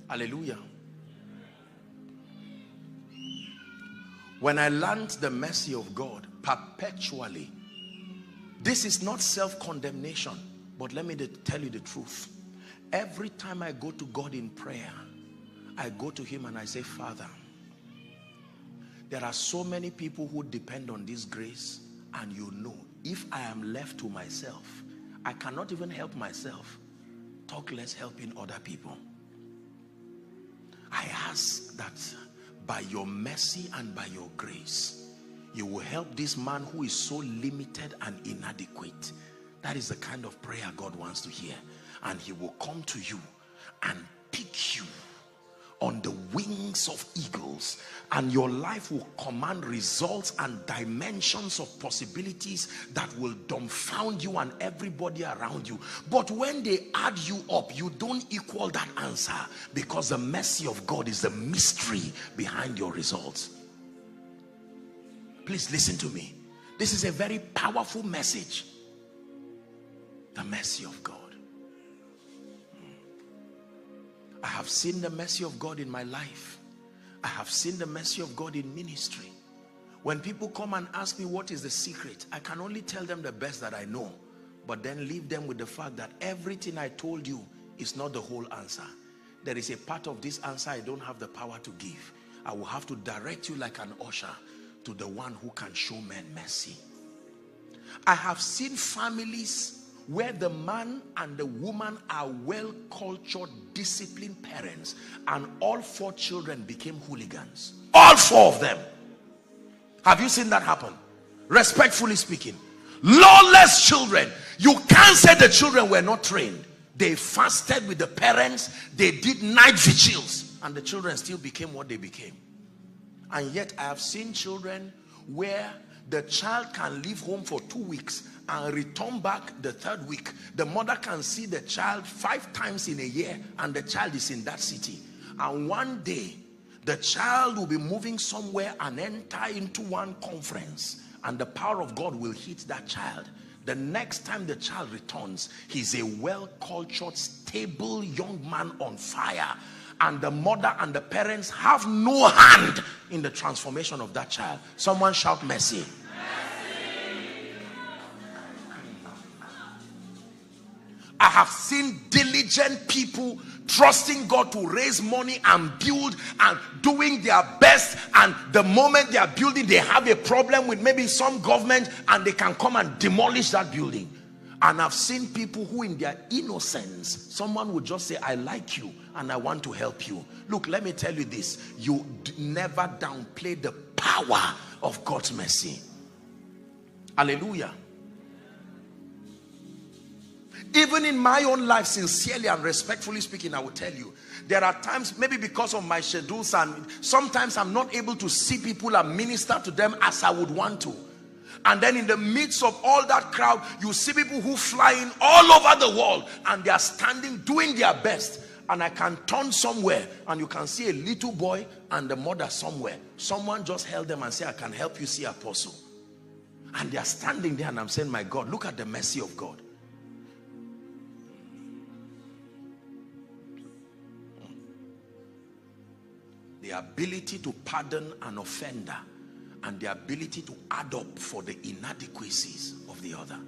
Hallelujah. When I learned the mercy of God perpetually, this is not self-condemnation, but let me tell you the truth. Every time I go to God in prayer, I go to him and I say, Father, there are so many people who depend on this grace, and you know, if I am left to myself, I cannot even help myself. Talk less helping other people. I ask that by your mercy and by your grace, you will help this man who is so limited and inadequate. That is the kind of prayer God wants to hear. And he will come to you and pick you on the wings of eagles, and your life will command results and dimensions of possibilities that will dumbfound you and everybody around you. But when they add you up, you don't equal that answer, because the mercy of God is the mystery behind your results. Please listen to me. This is a very powerful message. The mercy of God. I have seen the mercy of God in my life. I have seen the mercy of God in ministry. When people come and ask me what is the secret, I can only tell them the best that I know, but then leave them with the fact that everything I told you is not the whole answer. There is a part of this answer I don't have the power to give. I will have to direct you like an usher to the one who can show men mercy. I have seen families where the man and the woman are well-cultured, disciplined parents, and all 4 children became hooligans. All 4 of them. Have you seen that happen? Respectfully speaking, lawless children. You can't say the children were not trained. They fasted with the parents, they did night vigils, and the children still became what they became. And yet I have seen children where the child can leave home for 2 weeks and return back the 3rd week. The mother can see the child 5 times in a year, and the child is in that city. And one day, the child will be moving somewhere and enter into one conference, and the power of God will hit that child. The next time the child returns, he's a well-cultured, stable young man on fire. And the mother and the parents have no hand in the transformation of that child. Someone shout mercy. I have seen diligent people trusting God to raise money and build and doing their best, and the moment they are building, they have a problem with maybe some government and they can come and demolish that building. And I've seen people who in their innocence, someone would just say, I like you and I want to help you. Look, let me tell you this. You never downplay the power of God's mercy. Hallelujah. Even in my own life, sincerely and respectfully speaking, I will tell you, there are times, maybe because of my schedules, and sometimes I'm not able to see people and minister to them as I would want to. And then in the midst of all that crowd, you see people who fly in all over the world, and they are standing doing their best. And I can turn somewhere and you can see a little boy and the mother somewhere. Someone just held them and said, I can help you see Apostle. And they are standing there, and I'm saying, my God, look at the mercy of God. The ability to pardon an offender, and the ability to add up for the inadequacies of the other.